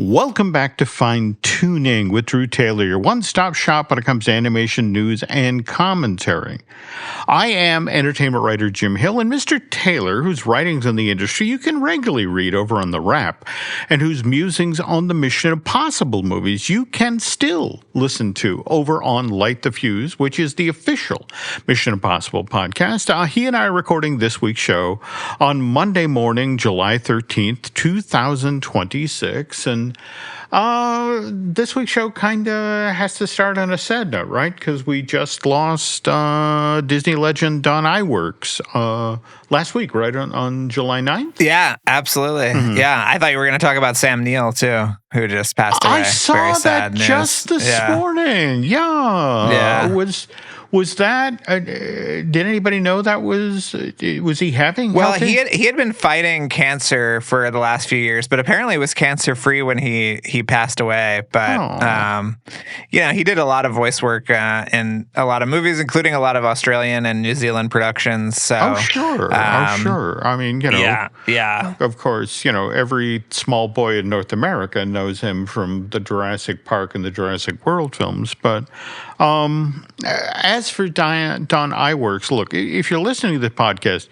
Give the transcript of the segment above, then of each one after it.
Welcome back to Fine Tuning with Drew Taylor, your one-stop shop when it comes to animation news and commentary. I am entertainment writer Jim Hill, and Mr. Taylor, whose writings in the industry you can regularly read over on The Wrap, and whose musings on the Mission Impossible movies you can still listen to over on Light the Fuse, which is the official Mission Impossible podcast. He and I are recording this week's show on Monday morning, July 13th, 2026, and this week's show kind of has to start on a sad note, right? Because we just lost Disney legend Don Iwerks last week, right, on July 9th? Yeah, absolutely. Mm-hmm. Yeah, I thought you were going to talk about Sam Neill, too, who just passed away. I saw Very that sad news. just this morning. Yeah. Was that, did anybody know that was he having Well, healthy? he had been fighting cancer for the last few years, but apparently was cancer-free when he passed away. But, he did a lot of voice work in a lot of movies, including a lot of Australian and New Zealand productions. So, sure. I mean, Yeah. Of course, every small boy in North America knows him from the Jurassic Park and the Jurassic World films. But as for Don Iwerks, look, if you're listening to the podcast,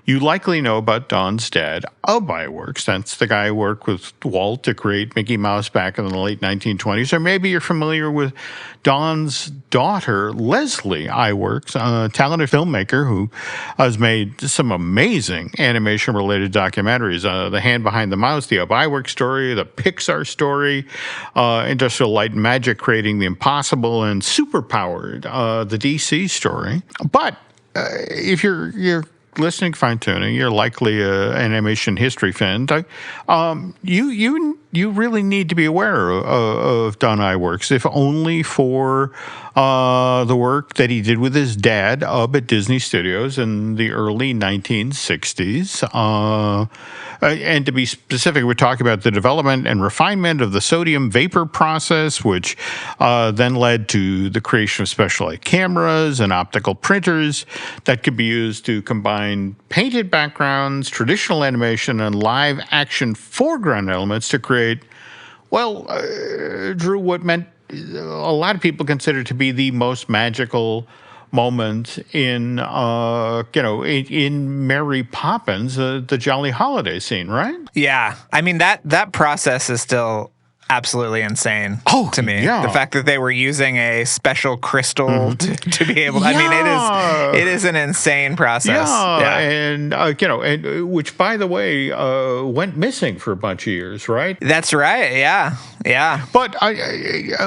you likely know about Don's dad, Iwerks. That's the guy who worked with Walt to create Mickey Mouse back in the late 1920s. Or maybe you're familiar with Don's daughter, Leslie Iwerks, a talented filmmaker who has made some amazing animation-related documentaries. The Hand Behind the Mouse, the Iwerks story, the Pixar story, Industrial Light and Magic creating the impossible, and Superpowered, the DC story. But if you're listening to Fine Tuning, you're likely an animation history fan. You really need to be aware of Don Iwerks, if only for the work that he did with his dad up at Disney Studios in the early 1960s. And to be specific, we're talking about the development and refinement of the sodium vapor process, which then led to the creation of special light cameras and optical printers that could be used to combine painted backgrounds, traditional animation, and live action foreground elements to create, Drew, what meant a lot of people consider to be the most magical moment in Mary Poppins, the Jolly Holiday scene, right? Yeah. I mean, that process is still absolutely insane to me. Yeah. The fact that they were using a special crystal to be able to, I mean, it is an insane process. Yeah. And, and which, by the way, went missing for a bunch of years, right? That's right. Yeah. Yeah. But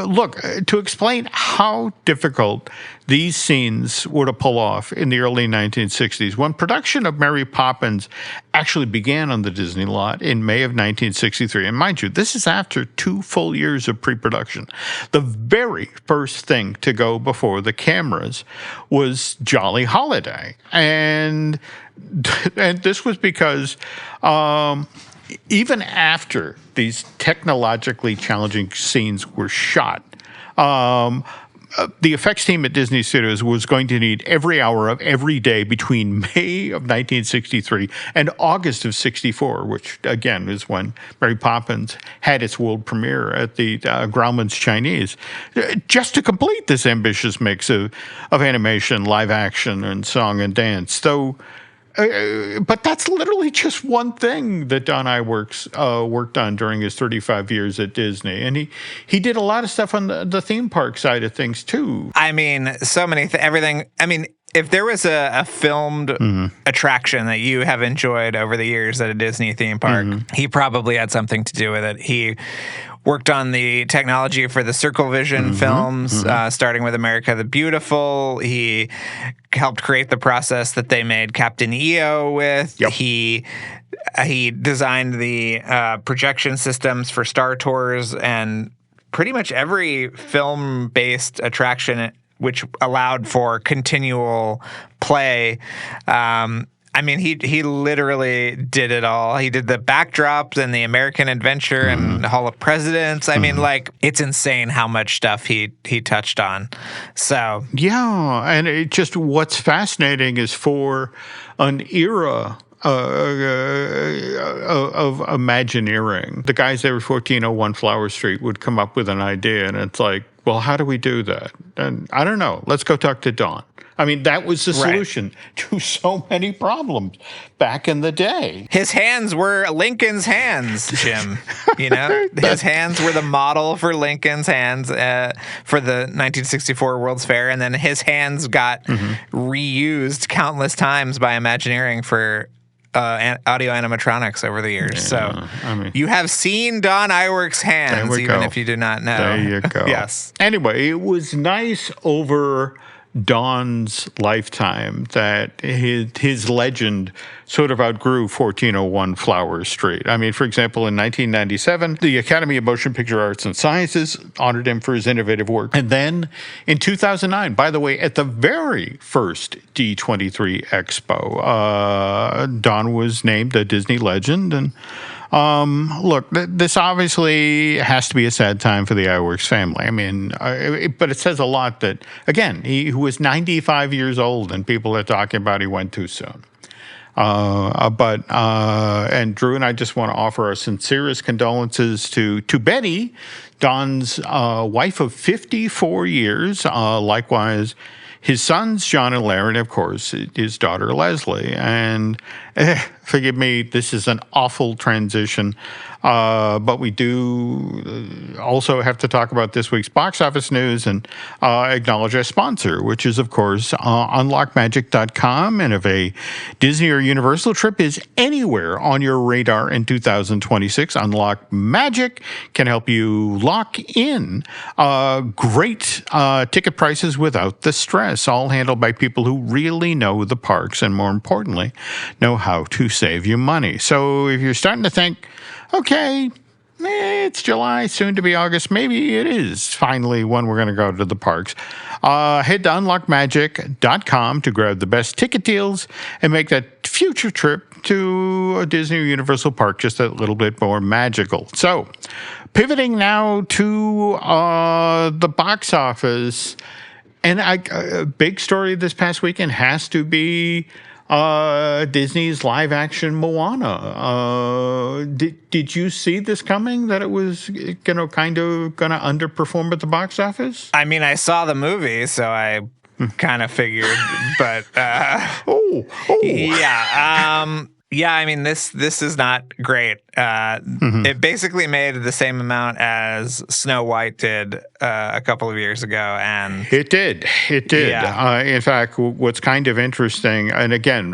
look, to explain how difficult these scenes were to pull off in the early 1960s, when production of Mary Poppins actually began on the Disney lot in May of 1963. And mind you, this is after 2 full years of pre-production. The very first thing to go before the cameras was Jolly Holiday. And this was because even after these technologically challenging scenes were shot, the effects team at Disney Studios was going to need every hour of every day between May of 1963 and August of 64, which, again, is when Mary Poppins had its world premiere at the Grauman's Chinese, just to complete this ambitious mix of animation, live action, and song and dance. So, but that's literally just one thing that Don Iwerks worked on during his 35 years at Disney. And he did a lot of stuff on the theme park side of things, too. I mean, so many everything. I mean, if there was a filmed attraction that you have enjoyed over the years at a Disney theme park, he probably had something to do with it. He worked on the technology for the Circle Vision films, starting with America the Beautiful. He helped create the process that they made Captain EO with. Yep. He designed the projection systems for Star Tours and pretty much every film-based attraction which allowed for continual play. I mean, he literally did it all. He did the backdrops and the American Adventure and the Hall of Presidents. I mean, like, it's insane how much stuff he touched on. So yeah, and it just what's fascinating is for an era of Imagineering. The guys there at 1401 Flower Street would come up with an idea, and it's like, well, how do we do that? And I don't know. Let's go talk to Don. I mean, that was the solution to so many problems back in the day. His hands were Lincoln's hands, Jim. You know, his hands were the model for Lincoln's hands for the 1964 World's Fair, and then his hands got reused countless times by Imagineering for audio animatronics over the years. So you have seen Don Iwerks' hands, even if you do not know. There you go. Yes. Anyway, it was nice over Don's lifetime that his legend sort of outgrew 1401 Flower Street. I mean, for example, in 1997, the Academy of Motion Picture Arts and Sciences honored him for his innovative work. And then in 2009, by the way, at the very first D23 Expo, Don was named a Disney legend. And look, this obviously has to be a sad time for the Iwerks family. I mean, but it says a lot that, again, he was 95 years old and people are talking about he went too soon. And Drew and I just want to offer our sincerest condolences to Betty, Don's wife of 54 years, likewise his sons, John and Larry, and of course, his daughter, Leslie. And forgive me, this is an awful transition, but we do also have to talk about this week's box office news and acknowledge our sponsor, which is, of course, unlockmagic.com. And if a Disney or Universal trip is anywhere on your radar in 2026, Unlock Magic can help you lock in great ticket prices without the stress, all handled by people who really know the parks and, more importantly, know how to save you money. So if you're starting to think, okay, it's July, soon to be August, maybe it is finally when we're going to go to the parks, head to unlockmagic.com to grab the best ticket deals and make that future trip to a Disney or Universal park just a little bit more magical. So pivoting now to the box office, and a big story this past weekend has to be Disney's live-action Moana. Did you see this coming, that it was gonna underperform at the box office? I mean, I saw the movie, so I kind of figured, but yeah, I mean, this is not great. It basically made the same amount as Snow White did a couple of years ago, and it did. Yeah. In fact, what's kind of interesting, and again,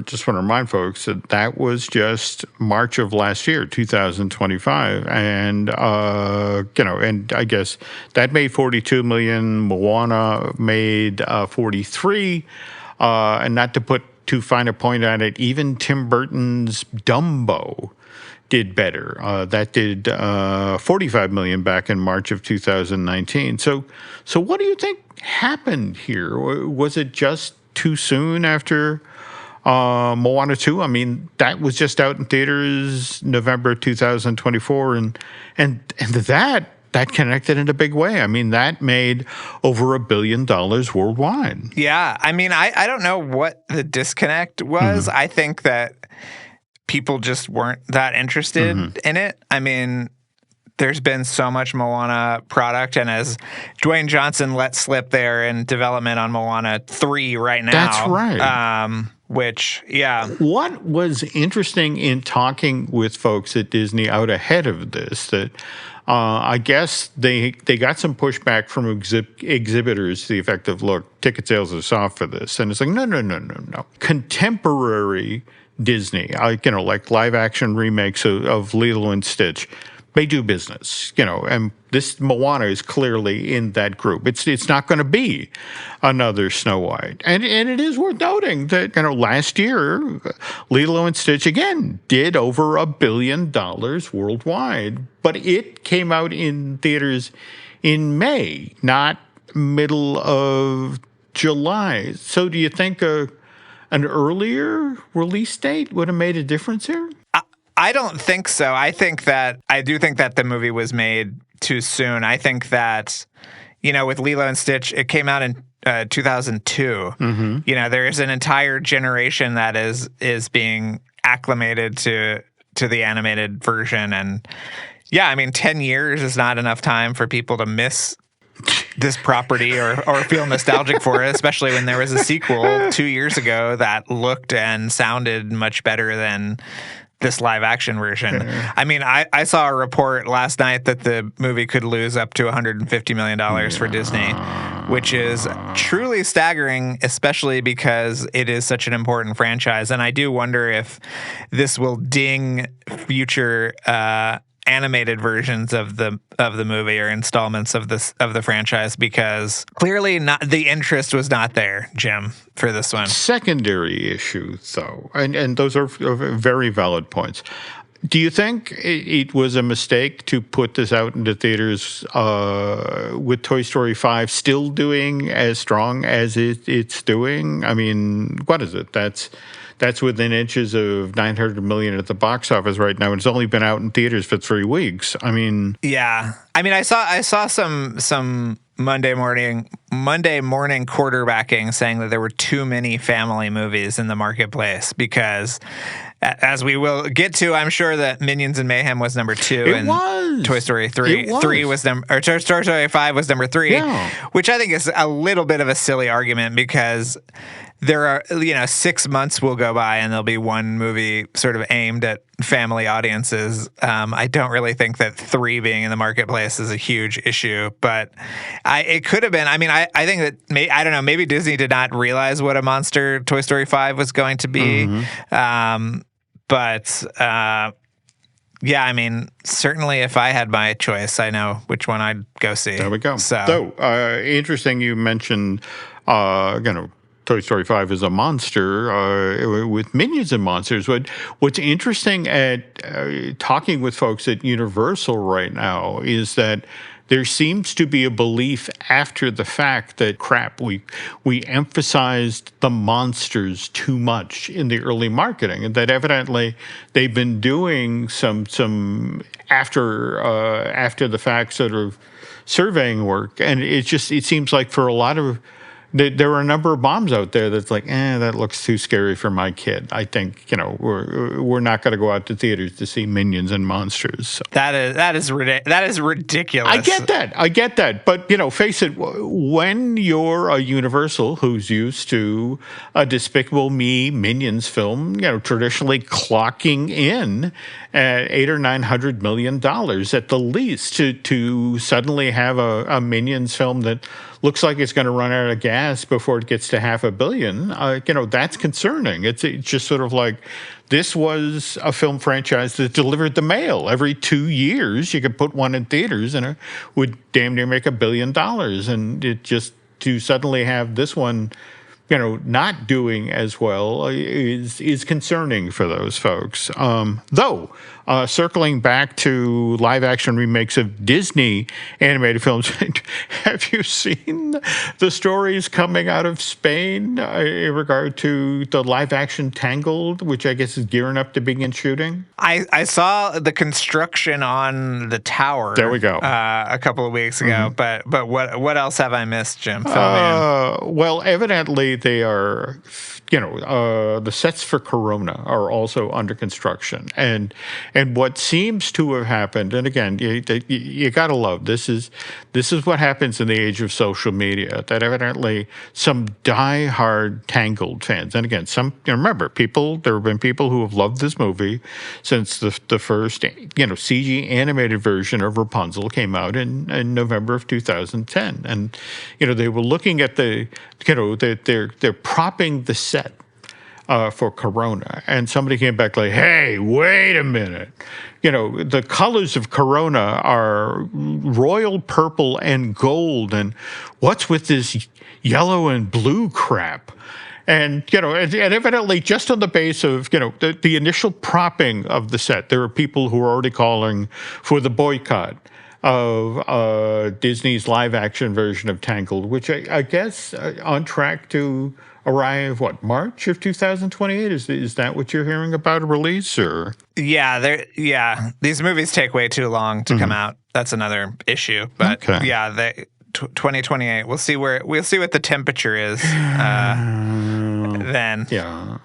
just want to remind folks that was just March of last year, 2025, and and I guess that made 42 million. Moana made 43, and not to put too fine a point on it, even Tim Burton's Dumbo did better. That did 45 million back in March of 2019. So what do you think happened here? Was it just too soon after Moana 2? I mean, that was just out in theaters November 2024, and that connected in a big way. I mean, that made over $1 billion worldwide. Yeah. I mean, I don't know what the disconnect was. I think that people just weren't that interested in it. I mean, there's been so much Moana product, and as Dwayne Johnson let slip there in development on Moana 3 right now. That's right. What was interesting in talking with folks at Disney out ahead of this, that I guess they got some pushback from exhibitors to the effect of, look, ticket sales are soft for this. And it's like, no. Contemporary Disney, like live action remakes of Lilo and Stitch, they do business, and this Moana is clearly in that group. It's not going to be another Snow White. And it is worth noting that, last year, Lilo and Stitch, again, did over $1 billion worldwide. But it came out in theaters in May, not middle of July. So do you think an earlier release date would have made a difference here? I don't think so. I do think that the movie was made too soon. I think that, with Lilo and Stitch, it came out in 2002. There is an entire generation that is being acclimated to the animated version. And 10 years is not enough time for people to miss this property or feel nostalgic for it, especially when there was a sequel 2 years ago that looked and sounded much better than this live action version. I saw a report last night that the movie could lose up to $150 million for Disney, which is truly staggering, especially because it is such an important franchise. And I do wonder if this will ding future animated versions of the movie or installments of the franchise, because clearly the interest was not there, Jim, for this one. Secondary issue, though, and those are very valid points. Do you think it was a mistake to put this out into theaters with Toy Story 5 still doing as strong as it's doing? I mean, what is it? That's within inches of $900 million at the box office right now, and it's only been out in theaters for 3 weeks. I mean, yeah. I saw some Monday morning quarterbacking saying that there were too many family movies in the marketplace because, as we will get to, I'm sure that Minions and Mayhem was number 2, and Toy Story 3 Toy Story 5 was number 3, which I think is a little bit of a silly argument because there are 6 months will go by and there'll be one movie sort of aimed at family audiences. I don't really think that 3 being in the marketplace is a huge issue, but it could have been. I think that I don't know. Maybe Disney did not realize what a monster Toy Story 5 was going to be. But certainly if I had my choice, I know which one I'd go see. There we go. So interesting you mentioned, Toy Story 5 is a monster with Minions and Monsters. What's interesting at talking with folks at Universal right now is that there seems to be a belief after the fact that we emphasized the monsters too much in the early marketing, and that evidently they've been doing some after the fact sort of surveying work, and it seems like for a lot of there are a number of moms out there that's like, that looks too scary for my kid. I think, we're not going to go out to theaters to see Minions and Monsters. So. That is ridiculous. I get that. But, face it, when you're a Universal who's used to a Despicable Me Minions film, traditionally clocking in at $800 or $900 million at the least, to suddenly have a Minions film that looks like it's going to run out of gas before it gets to $500 million, that's concerning. It's just sort of like this was a film franchise that delivered the mail. Every 2 years, you could put one in theaters and it would damn near make $1 billion. And it just to suddenly have this one, not doing as well is concerning for those folks. Though, circling back to live action remakes of Disney animated films, have you seen the stories coming out of Spain in regard to the live action Tangled, which I guess is gearing up to begin shooting? I saw the construction on the tower. There we go. A couple of weeks ago. But what else have I missed, Jim? Well, evidently they are, the sets for Corona are also under construction, and what seems to have happened, and again, you got to love this is what happens in the age of social media. That evidently some die-hard Tangled fans, and again, remember there have been people who have loved this movie since the first CG animated version of Rapunzel came out in November of 2010, and they were looking at they're propping the set for Corona, and somebody came back like, hey, wait a minute. The colors of Corona are royal purple and gold, and what's with this yellow and blue crap? And, and evidently just on the base of, the initial propping of the set, there are people who are already calling for the boycott of Disney's live-action version of Tangled, which I guess on track to arrive, March of 2028? Is that what you're hearing about a release? Or these movies take way too long to come out. That's another issue. But 2028. We'll see what the temperature is then. Yeah.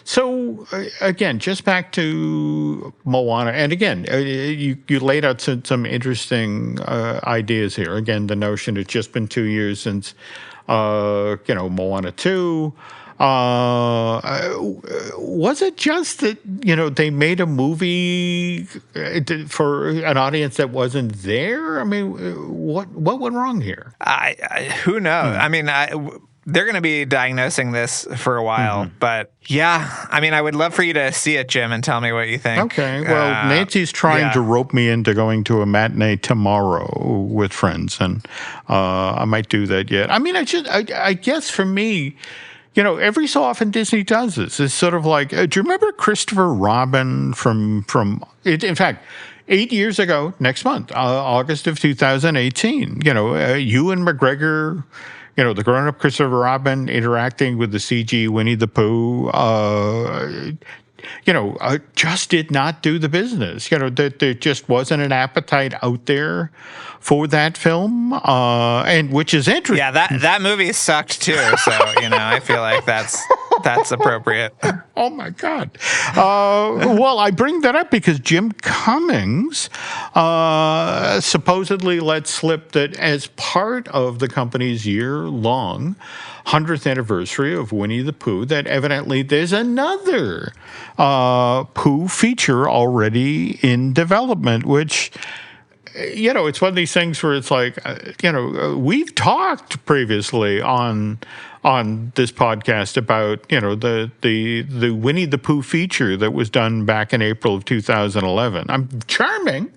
So again, just back to Moana, and again, you laid out some interesting ideas here. Again, the notion it's just been 2 years since Moana 2. Was it just that they made a movie for an audience that wasn't there? I mean, what went wrong here? Who knows? I mean, they're going to be diagnosing this for a while, but yeah, I mean, I would love for you to see it, Jim, and tell me what you think. Okay, well, Nancy's trying to rope me into going to a matinee tomorrow with friends, and I might do that yet. I mean, I guess for me, every so often Disney does this. It's sort of like, do you remember Christopher Robin from in fact, 8 years ago, next month, August of 2018, Ewan McGregor, the grown-up Christopher Robin interacting with the CG Winnie the Pooh, just did not do the business. There just wasn't an appetite out there for that film, and which is interesting. Yeah, that movie sucked too. So I feel like that's appropriate. Oh my God! Well, I bring that up because Jim Cummings supposedly let slip that as part of the company's year-long 100th anniversary of Winnie the Pooh, that evidently there's another Pooh feature already in development, which, it's one of these things where it's like, we've talked previously on this podcast about, the Winnie the Pooh feature that was done back in April of 2011. I'm charming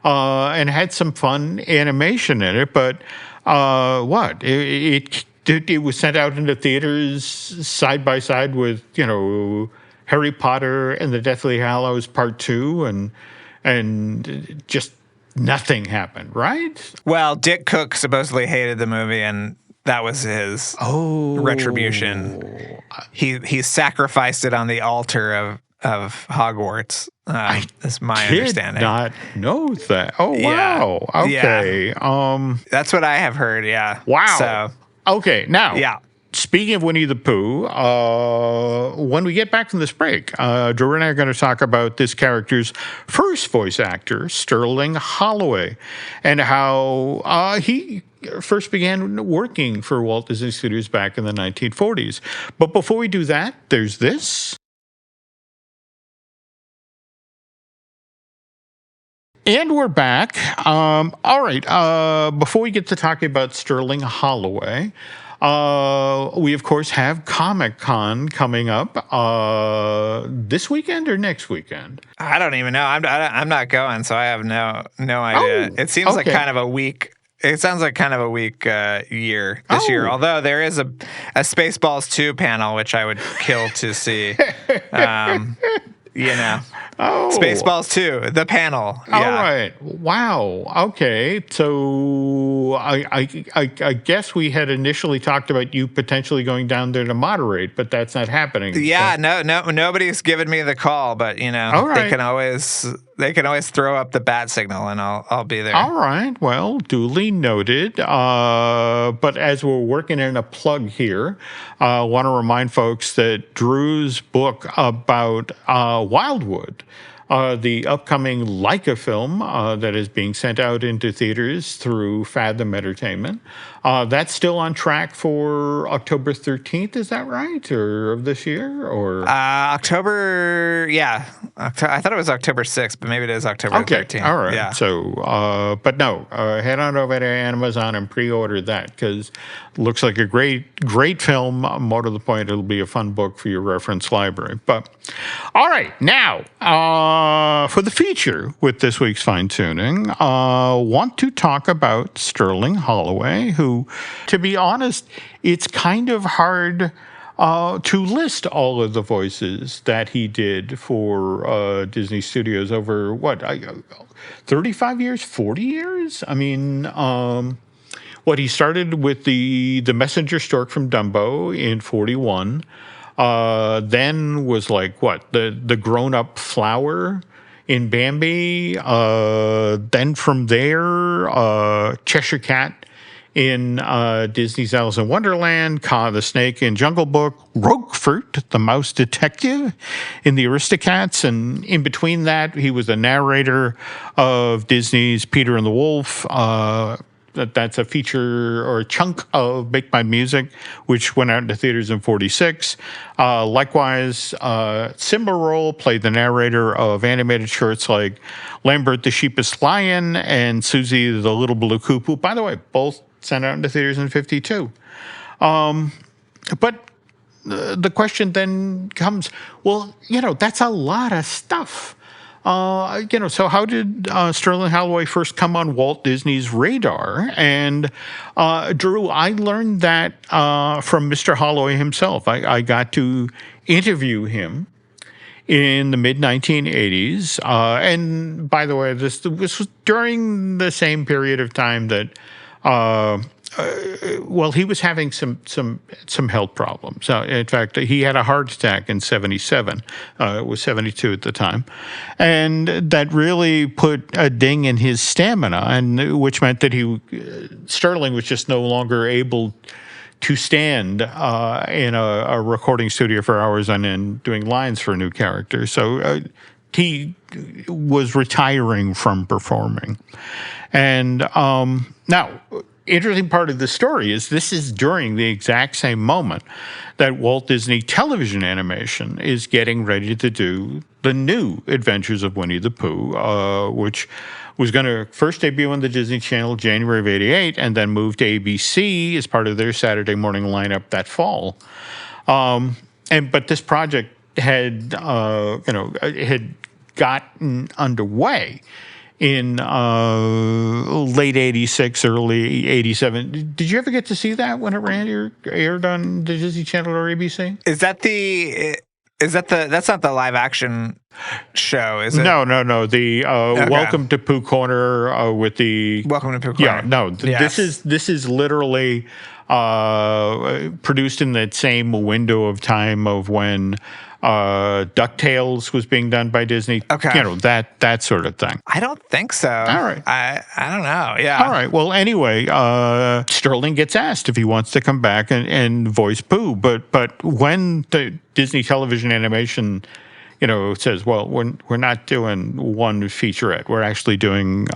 and had some fun animation in it, but it was sent out into theaters side by side with, Harry Potter and the Deathly Hallows Part 2, and just nothing happened, right? Well, Dick Cook supposedly hated the movie, and that was his retribution. He sacrificed it on the altar of Hogwarts. That's my understanding. I did not know that. Oh, wow. Okay. Yeah. That's what I have heard, yeah. Wow. So, okay, now, speaking of Winnie the Pooh, when we get back from this break, Drew and I are going to talk about this character's first voice actor, Sterling Holloway, and how he first began working for Walt Disney Studios back in the 1940s. But before we do that, there's this. And we're back. All right. Before we get to talking about Sterling Holloway, we, of course, have Comic-Con coming up this weekend or next weekend? I don't even know. I'm not going, so I have no idea. It seems like kind of a weak. It sounds like kind of a weak year this year. Although there is a Spaceballs 2 panel, which I would kill to see. Spaceballs 2, the panel. Yeah. All right. Wow. Okay. So I guess we had initially talked about you potentially going down there to moderate, but that's not happening. Yeah. So. No. Nobody's given me the call, but All right. they can always throw up the bat signal, and I'll be there. All right. Well, duly noted. But as we're working in a plug here, I want to remind folks that Drew's book about Wildwood, the upcoming Leica film that is being sent out into theaters through Fathom Entertainment, that's still on track for October 13th. Is that right? Or of this year? Or October, yeah. I thought it was October 6th, but maybe it is October 13th. All right. Yeah. So, but no, head on over to Amazon and pre-order that, because it looks like a great film. More to the point, it'll be a fun book for your reference library. But all right, now for the feature with this week's Fine Tuning, want to talk about Sterling Holloway, who, to be honest, it's kind of hard to list all of the voices that he did for Disney Studios over, 35 years, 40 years? I mean, he started with the messenger stork from Dumbo in 41, then was like, the grown-up flower in Bambi. Then from there, Cheshire Cat in Disney's Alice in Wonderland, Kaa the Snake in Jungle Book, Roquefort, the Mouse Detective in the Aristocats, and in between that, he was the narrator of Disney's Peter and the Wolf. That's a feature or a chunk of Make My Music, which went out into theaters in 1946. Likewise, Simba played the narrator of animated shorts like Lambert the Sheepish Lion and Susie the Little Blue Cuckoo. By the way, both sent out into theaters in 1952. But the question then comes, well, that's a lot of stuff. So how did Sterling Holloway first come on Walt Disney's radar? And Drew, I learned that from Mr. Holloway himself. I got to interview him in the mid-1980s. And by the way, this was during the same period of time that he was having some health problems. In fact, he had a heart attack in 1977. It was 1972 at the time. And that really put a ding in his stamina, and which meant that Sterling was just no longer able to stand in a recording studio for hours on end doing lines for a new character. So he was retiring from performing. And now, interesting part of the story is this is during the exact same moment that Walt Disney Television Animation is getting ready to do the new Adventures of Winnie the Pooh, which was going to first debut on the Disney Channel January of 1988 and then move to ABC as part of their Saturday morning lineup that fall. But this project had gotten underway in late 86, early 87. Did you ever get to see that when it aired on the Disney Channel or ABC? That's not the live action show, is it? No. The okay. Welcome to Pooh Corner with the Welcome to Pooh Corner. Yeah, no. Yes. This is literally produced in that same window of time of when DuckTales was being done by Disney. Okay. That sort of thing. I don't think so. All right. I don't know. Yeah. All right. Well, anyway, Sterling gets asked if he wants to come back and voice Pooh, but when the Disney Television Animation says, well, we're not doing one featurette. We're actually doing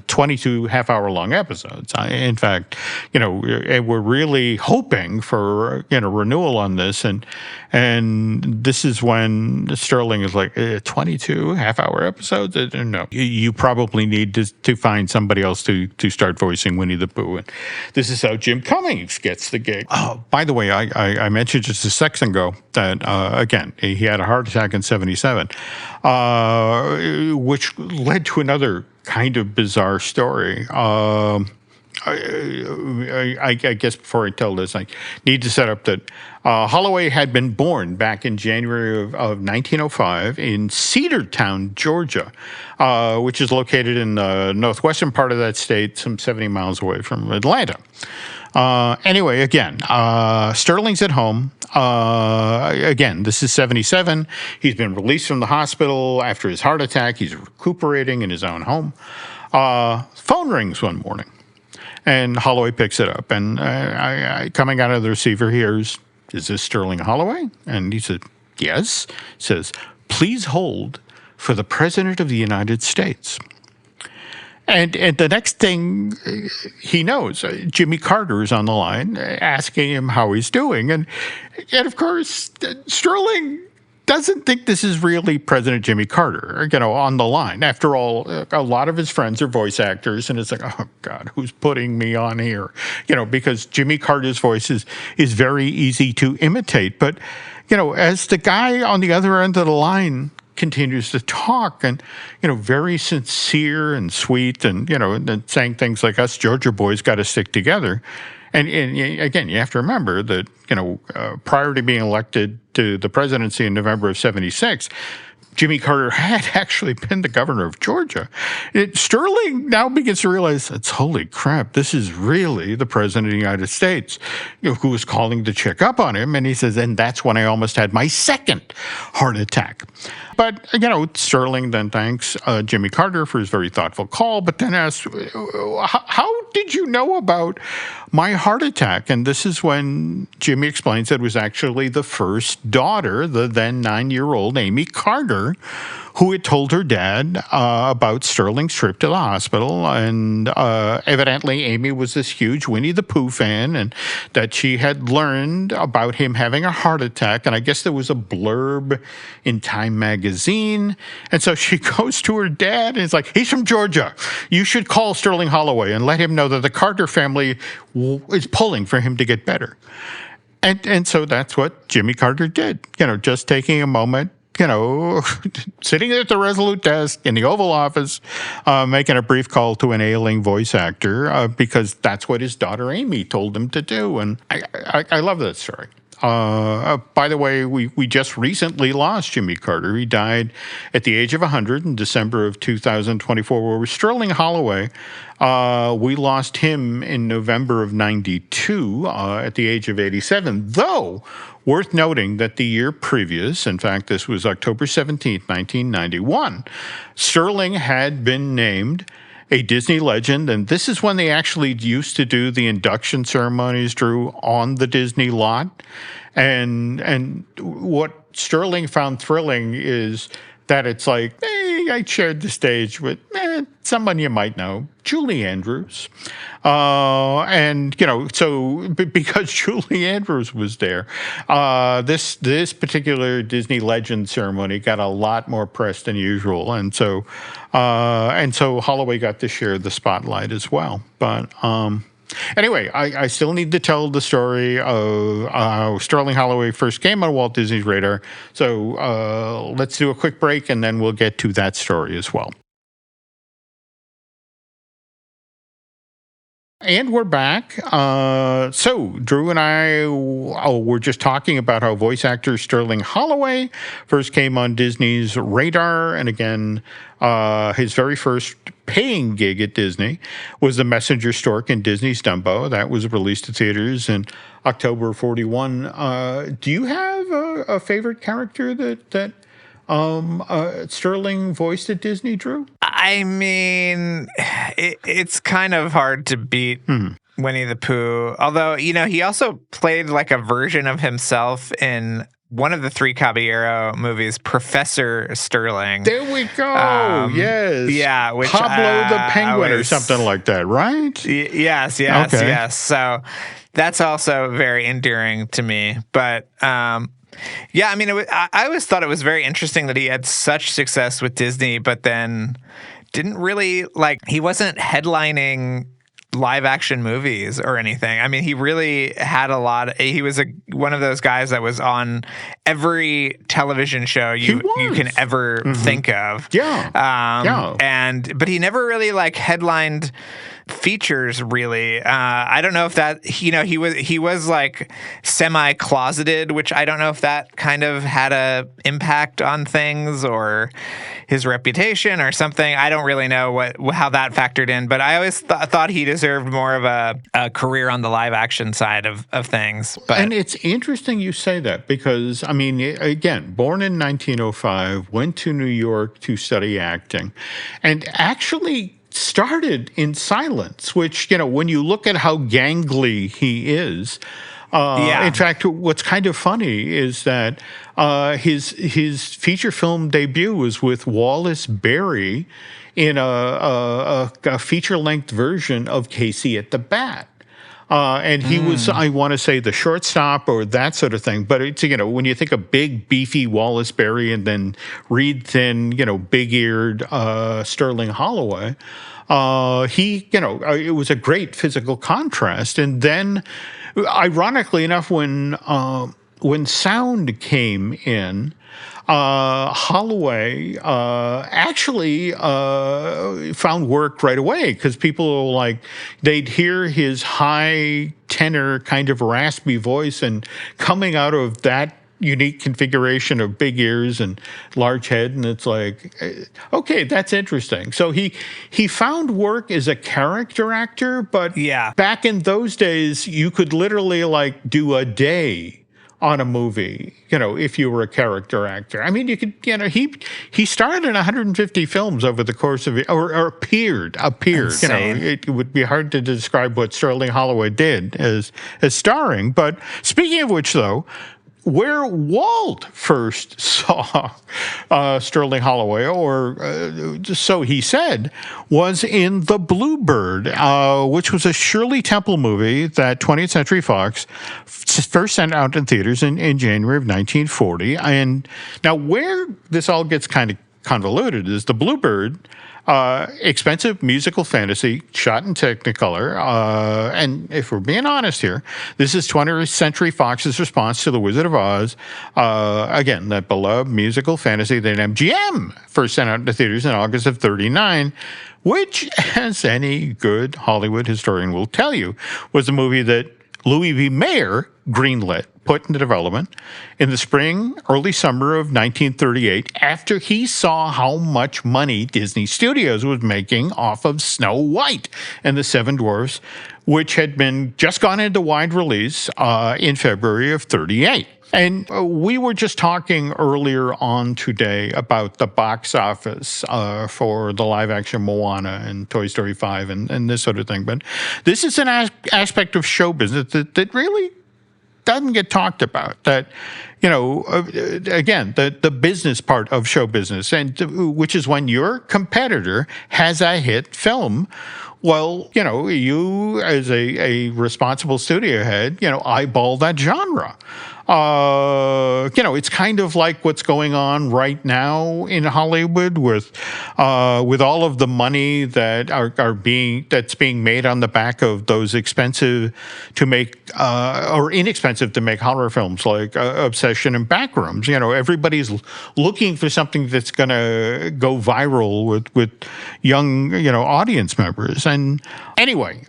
22 half-hour-long episodes. In fact, we're really hoping for renewal on this, and this is when Sterling is like 22 half-hour episodes. No, you probably need to find somebody else to start voicing Winnie the Pooh, and this is how Jim Cummings gets the gig. Oh, by the way, I mentioned just a second ago that again he had a heart attack in 1977, which led to another kind of bizarre story. I guess before I tell this, I need to set up that Holloway had been born back in January of 1905 in Cedartown, Georgia, which is located in the northwestern part of that state, some 70 miles away from Atlanta. Anyway, again, Sterling's at home. Again, this is 1977. He's been released from the hospital after his heart attack. He's recuperating in his own home. Phone rings one morning, and Holloway picks it up. And coming out of the receiver, hears, "Is this Sterling Holloway?" And he said, "Yes." Says, "Please hold for the President of the United States." And the next thing he knows, Jimmy Carter is on the line asking him how he's doing. And of course, Sterling doesn't think this is really President Jimmy Carter, on the line. After all, a lot of his friends are voice actors, and it's like, oh, God, who's putting me on here? Because Jimmy Carter's voice is very easy to imitate. But, as the guy on the other end of the line continues to talk and, very sincere and sweet and, and saying things like, us Georgia boys got to stick together. And again, you have to remember that, prior to being elected to the presidency in November of 1976, Jimmy Carter had actually been the governor of Georgia. Sterling now begins to realize, it's holy crap, this is really the president of the United States, who was calling to check up on him. And he says, and that's when I almost had my second heart attack. But, Sterling then thanks Jimmy Carter for his very thoughtful call, but then asks, how did you know about my heart attack? And this is when Jimmy explains that it was actually the first daughter, the then 9-year-old Amy Carter, who had told her dad about Sterling's trip to the hospital. And evidently Amy was this huge Winnie the Pooh fan, and that she had learned about him having a heart attack. And I guess there was a blurb in Time magazine. And so she goes to her dad and is like, he's from Georgia. You should call Sterling Holloway and let him know that the Carter family is pulling for him to get better. And so that's what Jimmy Carter did, just taking a moment, sitting at the Resolute desk in the Oval Office, making a brief call to an ailing voice actor, because that's what his daughter Amy told him to do. And I love that story. By the way, we just recently lost Jimmy Carter. He died at the age of 100 in December of 2024. Where Sterling Holloway, we lost him in November of 92 at the age of 87, though worth noting that the year previous, in fact, this was October 17th, 1991, Sterling had been named a Disney legend, and this is when they actually used to do the induction ceremonies, Drew, on the Disney lot. And what Sterling found thrilling is that it's like, hey, I shared the stage with someone you might know, Julie Andrews. And, so because Julie Andrews was there, this particular Disney Legend ceremony got a lot more press than usual. And so Holloway got to share the spotlight as well. But anyway, I still need to tell the story of how Sterling Holloway first came on Walt Disney's radar. So let's do a quick break, and then we'll get to that story as well. And we're back. So Drew and I were just talking about how voice actor Sterling Holloway first came on Disney's radar. And again, his very first paying gig at Disney was the messenger stork in Disney's Dumbo. That was released to theaters in October of 41. Do you have a favorite character that Sterling voiced at Disney, Drew? I mean, it's kind of hard to beat Winnie the Pooh. Although, he also played like a version of himself in one of the Three Caballero movies, Professor Sterling. There we go. Yes. Yeah. Which, Pablo the Penguin or something like that, right? Yes. Okay. Yes. So that's also very endearing to me. But, yeah, I mean, I always thought it was very interesting that he had such success with Disney, but then didn't really, he wasn't headlining live action movies or anything. I mean, he really had he was one of those guys that was on every television show you can ever think of. Yeah. But he never really headlined features, really. I don't know if that, he was like semi-closeted, which I don't know if that kind of had a impact on things or his reputation or something. I don't really know how that factored in, but I always thought he deserved more of a career on the live action side of things. And it's interesting you say that because, I mean, again, born in 1905, went to New York to study acting, and actually started in silence, which, when you look at how gangly he is, in fact, what's kind of funny is that his feature film debut was with Wallace Beery in a feature-length version of Casey at the Bat. And he was, I want to say, the shortstop or that sort of thing. But it's, when you think of big, beefy Wallace Beery and then reed thin, big-eared Sterling Holloway, it was a great physical contrast. And then, ironically enough, when sound came in, Holloway actually found work right away because people were they'd hear his high tenor kind of raspy voice, and coming out of that unique configuration of big ears and large head, and it's like, okay, that's interesting. So he found work as a character actor, but back in those days, you could literally like do a day on a movie, if you were a character actor. I mean, you could, he starred in 150 films over the course of it, or appeared. Insane. It would be hard to describe what Sterling Holloway did as starring. But speaking of which, though, where Walt first saw Sterling Holloway, or so he said, was in The Bluebird, which was a Shirley Temple movie that 20th Century Fox first sent out in theaters in January of 1940. And now where this all gets kind of convoluted is The Bluebird, expensive musical fantasy shot in Technicolor. And if we're being honest here, this is 20th Century Fox's response to The Wizard of Oz. Again, that beloved musical fantasy that MGM first sent out to theaters in August of 1939, which, as any good Hollywood historian will tell you, was a movie that Louis B. Mayer greenlit, put into development in the spring, early summer of 1938, after he saw how much money Disney Studios was making off of Snow White and the Seven Dwarfs, which had been just gone into wide release in February of 1938. And we were just talking earlier on today about the box office for the live-action Moana and Toy Story 5 and this sort of thing. But this is an aspect of show business that really doesn't get talked about. That, again, the business part of show business, and which is when your competitor has a hit film. Well, you as a responsible studio head, eyeball that genre. It's kind of like what's going on right now in Hollywood with all of the money that's being made on the back of those expensive to make or inexpensive to make horror films like Obsession and Backrooms. Everybody's looking for something that's going to go viral with young audience members. And anyway,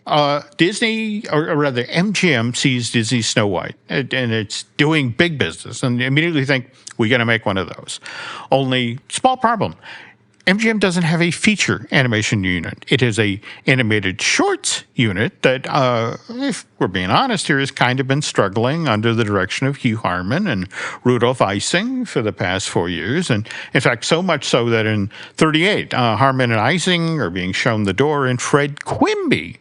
Disney, or rather MGM, sees Disney's Snow White, and it's doing big business, and immediately think, we got to make one of those. Only small problem. MGM doesn't have a feature animation unit. It is a animated shorts unit that, if we're being honest here, has kind of been struggling under the direction of Hugh Harman and Rudolph Ising for the past 4 years. And in fact, so much so that in 1938, Harman and Ising are being shown the door, and Fred Quimby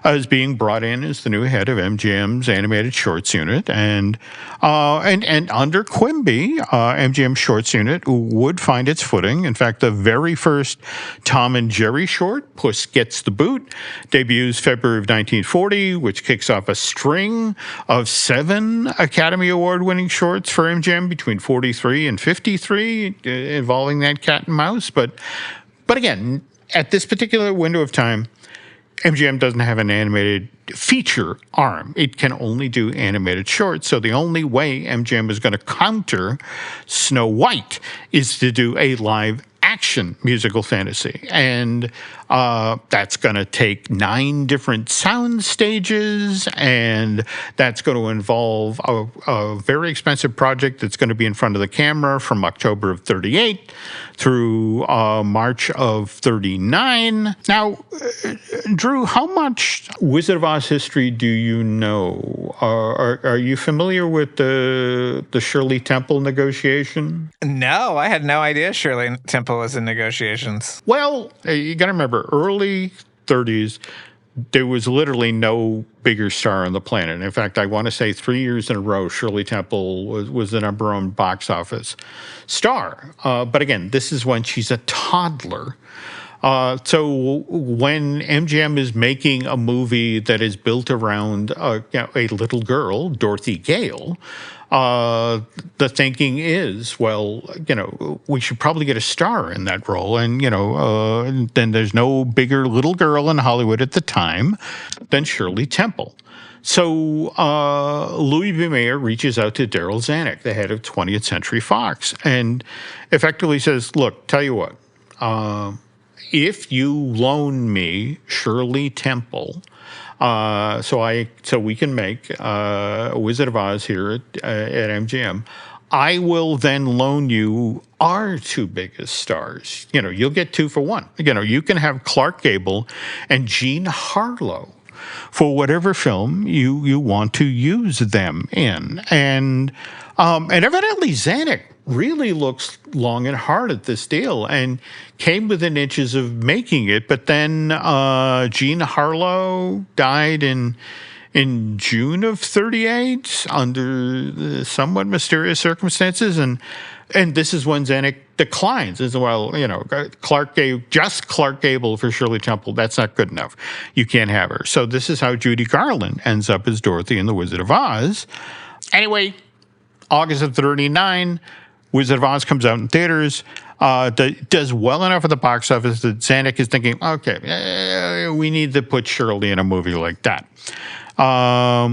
is being brought in as the new head of MGM's animated shorts unit. And under Quimby, MGM shorts unit would find its footing. In fact, the very first Tom and Jerry short, Puss Gets the Boot, debuts February of 1940, which kicks off a string of 7 Academy Award-winning shorts for MGM between 43 and 53, involving that cat and mouse. But again, at this particular window of time, MGM doesn't have an animated feature arm. It can only do animated shorts. So the only way MGM is going to counter Snow White is to do a live action musical fantasy. And that's going to take 9 different sound stages, and that's going to involve a very expensive project that's going to be in front of the camera from October of 1938 through March of 1939. Now, Drew, how much Wizard of Oz history do you know? Are you familiar with the Shirley Temple negotiation? No, I had no idea Shirley Temple was in negotiations. Well, you got to remember, early 30s, there was literally no bigger star on the planet. In fact, I want to say 3 years in a row, Shirley Temple was the number one box office star. But again, this is when she's a toddler. So when MGM is making a movie that is built around a little girl, Dorothy Gale, the thinking is, well, we should probably get a star in that role. And, then there's no bigger little girl in Hollywood at the time than Shirley Temple. So Louis B. Mayer reaches out to Darryl Zanuck, the head of 20th Century Fox, and effectively says, look, tell you what, if you loan me Shirley Temple, so we can make Wizard of Oz here at MGM, I will then loan you our two biggest stars. You'll get 2 for 1. You can have Clark Gable and Jean Harlow for whatever film you want to use them in. And evidently Zanuck really looks long and hard at this deal and came within inches of making it. But then Jean Harlow died in June of 1938 under somewhat mysterious circumstances. And this is when Zanuck declines as well. Clark Gable for Shirley Temple, that's not good enough. You can't have her. So this is how Judy Garland ends up as Dorothy in The Wizard of Oz. Anyway, August of 1939, Wizard of Oz comes out in theaters, does well enough at the box office that Zanuck is thinking, okay, we need to put Shirley in a movie like that. But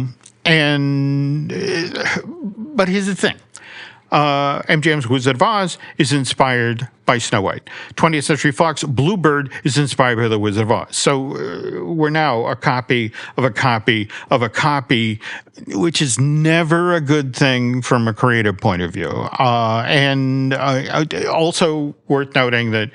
here's the thing. MGM's Wizard of Oz is inspired by Snow White. 20th Century Fox Bluebird is inspired by The Wizard of Oz. So we're now a copy of a copy of a copy, which is never a good thing from a creative point of view. Also worth noting that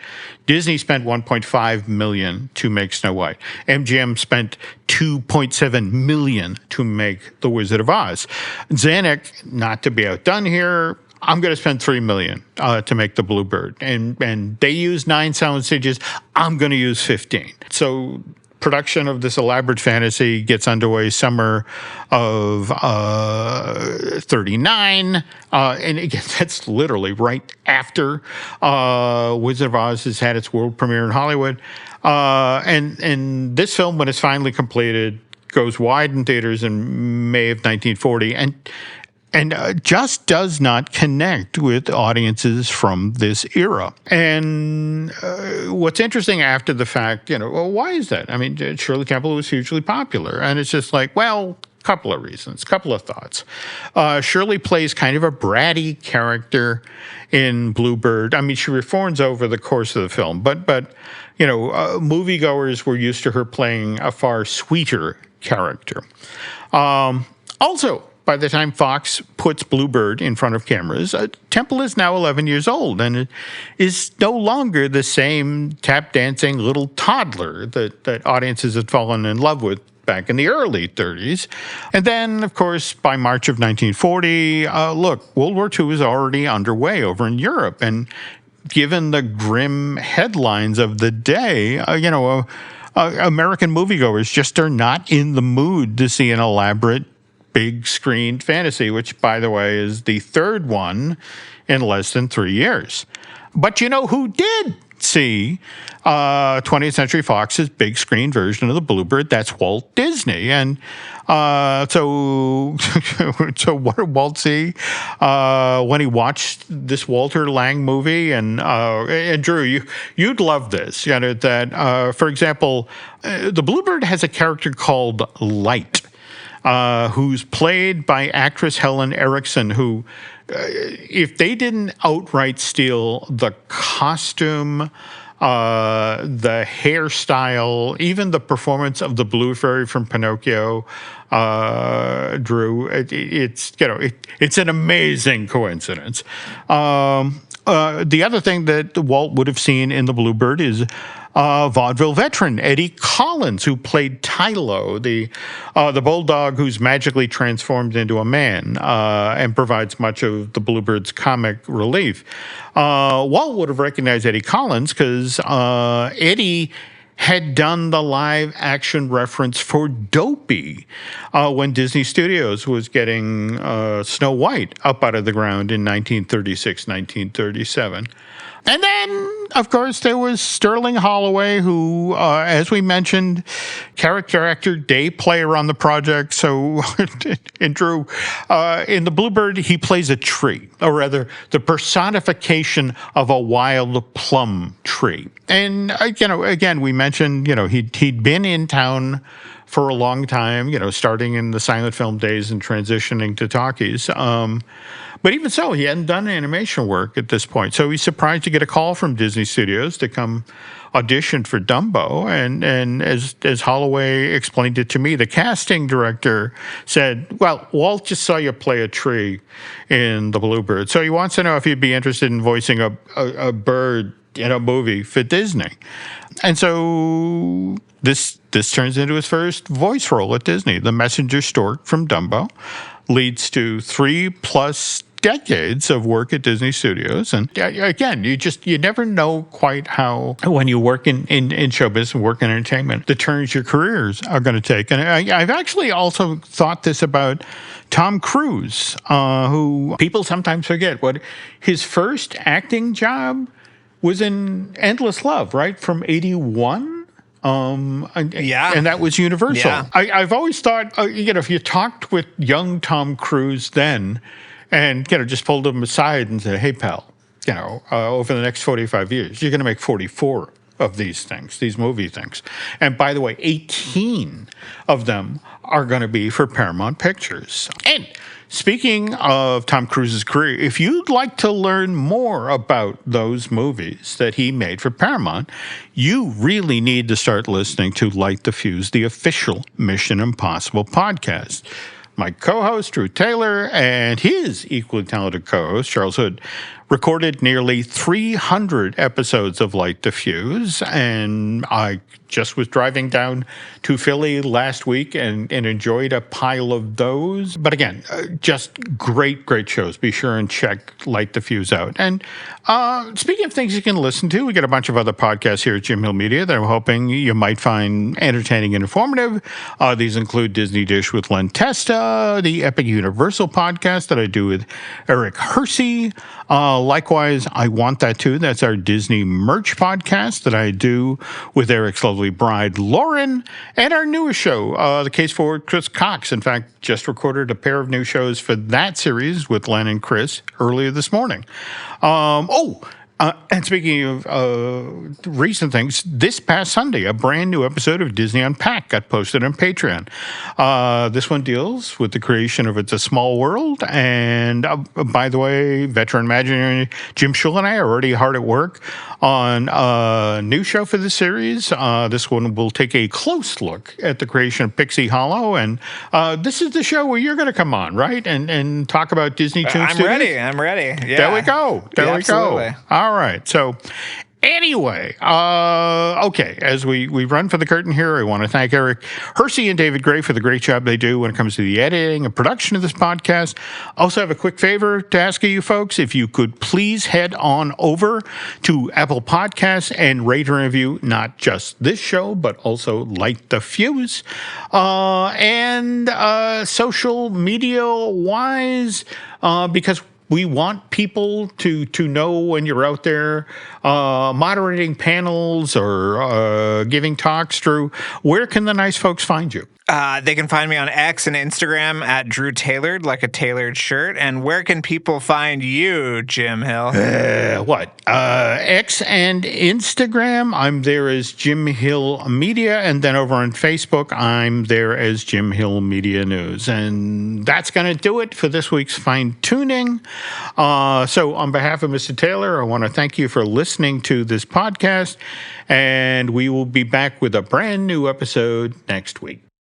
Disney spent $1.5 million to make Snow White. MGM spent $2.7 million to make The Wizard of Oz. Zanuck, not to be outdone here, I'm going to spend $3 million to make the Bluebird. And they use 9 sound stages. I'm going to use 15. So production of this elaborate fantasy gets underway summer of 1939. And again, that's literally right after Wizard of Oz has had its world premiere in Hollywood. And this film, when it's finally completed, goes wide in theaters in May of 1940. And just does not connect with audiences from this era. And what's interesting after the fact, why is that? I mean, Shirley Temple was hugely popular. And it's just like, well, couple of reasons, couple of thoughts. Shirley plays kind of a bratty character in Bluebird. I mean, she reforms over the course of the film. But moviegoers were used to her playing a far sweeter character. Also, by the time Fox puts Bluebird in front of cameras, Temple is now 11 years old and is no longer the same tap-dancing little toddler that audiences had fallen in love with back in the early 30s. And then, of course, by March of 1940, World War II is already underway over in Europe. And given the grim headlines of the day, American moviegoers just are not in the mood to see an elaborate big screen fantasy, which, by the way, is the third one in less than 3 years. But you know who did see 20th Century Fox's big screen version of the Bluebird? That's Walt Disney. And so what did Walt see when he watched this Walter Lang movie? And Drew, you'd love this. That for example, the Bluebird has a character called Light, who's played by actress Helen Erickson, who, if they didn't outright steal the costume, the hairstyle, even the performance of the Blue Fairy from Pinocchio, Drew, it's an amazing coincidence. The other thing that Walt would have seen in the Bluebird is vaudeville veteran Eddie Collins, who played Tylo, the bulldog who's magically transformed into a man and provides much of the Bluebird's comic relief. Walt would have recognized Eddie Collins because Eddie had done the live-action reference for Dopey when Disney Studios was getting Snow White up out of the ground in 1936, 1937. And then, of course, there was Sterling Holloway, who, as we mentioned, character actor, day player on the project. So, and Drew, in the Bluebird, he plays a tree, or rather, the personification of a wild plum tree. And, again, we mentioned, he'd been in town for a long time, starting in the silent film days and transitioning to talkies. But even so, he hadn't done animation work at this point. So he's surprised to get a call from Disney Studios to come audition for Dumbo. And as Holloway explained it to me, the casting director said, well, Walt just saw you play a tree in The Bluebird. So he wants to know if you'd be interested in voicing a bird in a movie for Disney. And so this turns into his first voice role at Disney. The messenger stork from Dumbo leads to 3+ decades of work at Disney Studios. And again, you never know quite how, when you work in show business and work in entertainment, the turns your careers are going to take. And I've actually also thought this about Tom Cruise, who people sometimes forget what his first acting job was in Endless Love, right? From 81. Yeah. And that was Universal. Yeah. I've always thought, if you talked with young Tom Cruise then and, just pulled him aside and said, hey, pal, over the next 45 years, you're going to make 44 of these things, these movie things. And by the way, 18 of them are going to be for Paramount Pictures. And speaking of Tom Cruise's career, if you'd like to learn more about those movies that he made for Paramount, you really need to start listening to Light the Fuse, the official Mission Impossible podcast. My co-host, Drew Taylor, and his equally talented co-host, Charles Hood, recorded nearly 300 episodes of Light the Fuse, and I just was driving down to Philly last week and enjoyed a pile of those. But again, just great shows. Be sure and check Light the Fuse out. And speaking of things you can listen to, we got a bunch of other podcasts here at Jim Hill Media that I'm hoping you might find entertaining and informative. These include Disney Dish with Len Testa, the Epic Universal podcast that I do with Eric Hersey. Likewise, I Want That Too. That's our Disney merch podcast that I do with Eric's lovely bride, Lauren, and our newest show, The Case for Chris Cox. In fact, just recorded a pair of new shows for that series with Len and Chris earlier this morning. And speaking of recent things, this past Sunday, a brand new episode of Disney Unpacked got posted on Patreon. This one deals with the creation of It's a Small World. And by the way, veteran Imaginary Jim Schul and I are already hard at work on a new show for the series. This one will take a close look at the creation of Pixie Hollow. And this is the show where you're going to come on, right? And talk about Disney Toon Studios. I'm ready. Yeah. There we go. Absolutely. All right. So anyway, okay, as we run for the curtain here, I want to thank Eric Hersey and David Gray for the great job they do when it comes to the editing and production of this podcast. Also have a quick favor to ask of you folks. If you could please head on over to Apple Podcasts and rate and review not just this show, but also Light the Fuse. And social media-wise, because we want people to know when you're out there moderating panels or giving talks. Drew, where can the nice folks find you? They can find me on X and Instagram at Drew Tailored, like a tailored shirt. And where can people find you, Jim Hill? X and Instagram, I'm there as Jim Hill Media. And then over on Facebook, I'm there as Jim Hill Media News. And that's going to do it for this week's Fine Tuning. So on behalf of Mr. Taylor, I want to thank you for listening to this podcast. And we will be back with a brand new episode next week.